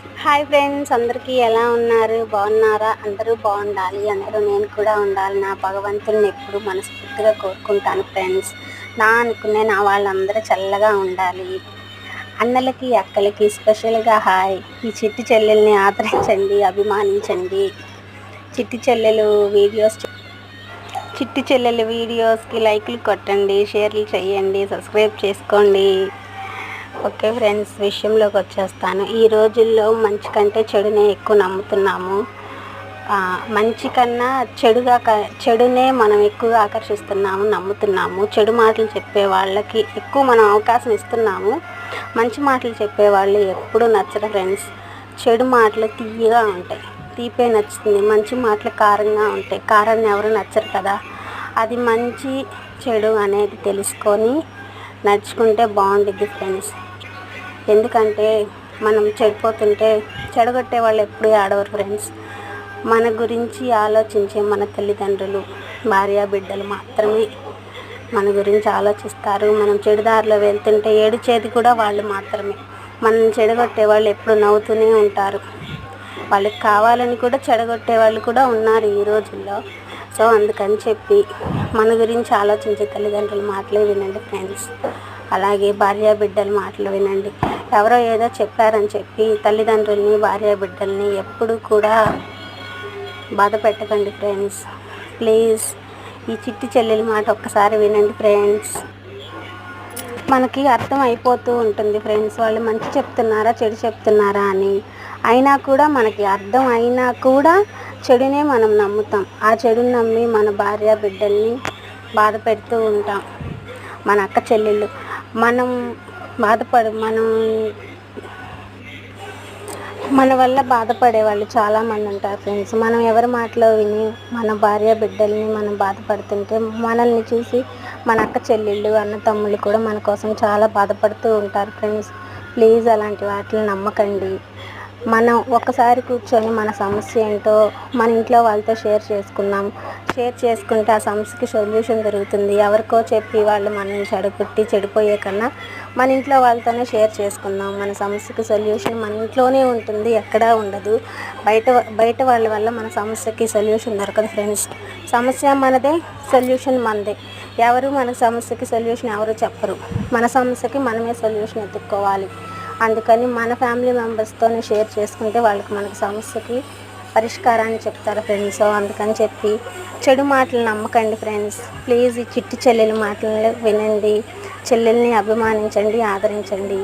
Hi friends, అందరికీ ఎలా ఉన్నారు? బాగున్నారా? అందరూ బాగుండాలి, అందరూ నేను కూడా ఉండాలి. నా భగవంతుని ఎప్పుడు మనస్ఫూర్తిగా కోరుకుంటాను ఫ్రెండ్స్. నా వాళ్ళందరూ చల్లగా ఉండాలి. అన్నలకి అక్కలకి స్పెషల్గా హాయ్. ఈ చిట్టి చెల్లెల్ని ఆదరించండి, అభిమానించండి. చిట్టి చెల్లెలు వీడియోస్కి లైక్లు కొట్టండి, షేర్లు చేయండి, సబ్స్క్రైబ్ చేసుకోండి. ఓకే ఫ్రెండ్స్, విషయంలోకి వచ్చేస్తాను. ఈ రోజుల్లో మంచి కంటే చెడునే ఎక్కువ నమ్ముతున్నాము. మంచి కన్నా చెడునే మనం ఎక్కువగా ఆకర్షిస్తున్నాము, నమ్ముతున్నాము. చెడు మాటలు చెప్పే వాళ్ళకి ఎక్కువ మనం అవకాశం ఇస్తున్నాము. మంచి మాటలు చెప్పేవాళ్ళు ఎప్పుడూ నచ్చరు ఫ్రెండ్స్. చెడు మాటలు తీయగా ఉంటాయి, తీపే నచ్చుతుంది. మంచి మాటలు కారంగా ఉంటాయి, కారాన్ని ఎవరు నచ్చరు కదా. అది మంచి చెడు అనేది తెలుసుకొని నడుచుకుంటే బాగుంటుంది ఫ్రెండ్స్. ఎందుకంటే మనం చెడిపోతుంటే చెడగొట్టే వాళ్ళు ఎప్పుడూ ఆడవరు ఫ్రెండ్స్. మన గురించి ఆలోచించే మన తల్లిదండ్రులు, భార్య బిడ్డలు మాత్రమే మన గురించి ఆలోచిస్తారు. మనం చెడుదారిలో వెళ్తుంటే ఏడిచేది కూడా వాళ్ళు మాత్రమే. మనల్ని చెడగొట్టే వాళ్ళు ఎప్పుడు నవ్వుతూనే ఉంటారు. వాళ్ళకి కావాలని కూడా చెడగొట్టే వాళ్ళు కూడా ఉన్నారు ఈ రోజుల్లో. సో అందుకని చెప్పి మన గురించి ఆలోచించే తల్లిదండ్రుల మాటలే వినండి ఫ్రెండ్స్. అలాగే భార్య బిడ్డల మాటలు వినండి. ఎవరో ఏదో చెప్పారని చెప్పి తల్లిదండ్రుల్ని, భార్య బిడ్డల్ని ఎప్పుడు కూడా బాధ పెట్టకండి ఫ్రెండ్స్. ప్లీజ్ ఈ చిట్టి చెల్లెల మాట ఒక్కసారి వినండి ఫ్రెండ్స్. మనకి అర్థం అయిపోతూ ఉంటుంది ఫ్రెండ్స్, వాళ్ళు మంచి చెప్తున్నారా చెడు చెప్తున్నారా అని. అయినా కూడా మనకి అర్థం అయినా కూడా చెడునే మనం నమ్ముతాం. ఆ చెడుని నమ్మి మన భార్య బిడ్డల్ని బాధ పెడుతూ ఉంటాం. మన అక్క చెల్లెళ్ళు మనం మన వల్ల బాధపడే వాళ్ళు చాలామంది ఉంటారు ఫ్రెండ్స్. మనం ఎవరి మాటలో విని మన భార్య బిడ్డల్ని మనం బాధపడుతుంటే మనల్ని చూసి మన అక్క చెల్లెళ్ళు, అన్న తమ్ముళ్ళు కూడా మన కోసం చాలా బాధపడుతూ ఉంటారు ఫ్రెండ్స్. ప్లీజ్ అలాంటి వాటిని నమ్మకండి. మనం ఒకసారి కూర్చొని మన సమస్య ఏంటో మన ఇంట్లో వాళ్ళతో షేర్ చేసుకుంటే ఆ సమస్యకి సొల్యూషన్ దొరుకుతుంది. ఎవరికో చెప్పి వాళ్ళు మనల్ని చెడిపోయే కన్నా మన ఇంట్లో వాళ్ళతోనే షేర్ చేసుకుందాం. మన సమస్యకి సొల్యూషన్ మన ఇంట్లోనే ఉంటుంది, ఎక్కడా ఉండదు. బయట వాళ్ళ వల్ల మన సమస్యకి సొల్యూషన్ దొరకదు ఫ్రెండ్స్. సమస్య మనదే, సొల్యూషన్ మనదే. ఎవరు మన సమస్యకి సొల్యూషన్ ఎవరు చెప్పరు. మన సమస్యకి మనమే సొల్యూషన్ ఎత్తుక్కోవాలి. అందుకని మన ఫ్యామిలీ మెంబర్స్తోనే షేర్ చేసుకుంటే వాళ్ళకి మనకి సమస్యకి పరిష్కారాన్ని చెప్తారు ఫ్రెండ్స్. సో అందుకని చెప్పి చెడు మాటలు నమ్మకండి ఫ్రెండ్స్. ప్లీజ్ ఈ చిట్టి చెల్లెల మాటలు వినండి. చెల్లెల్ని అభిమానించండి, ఆదరించండి.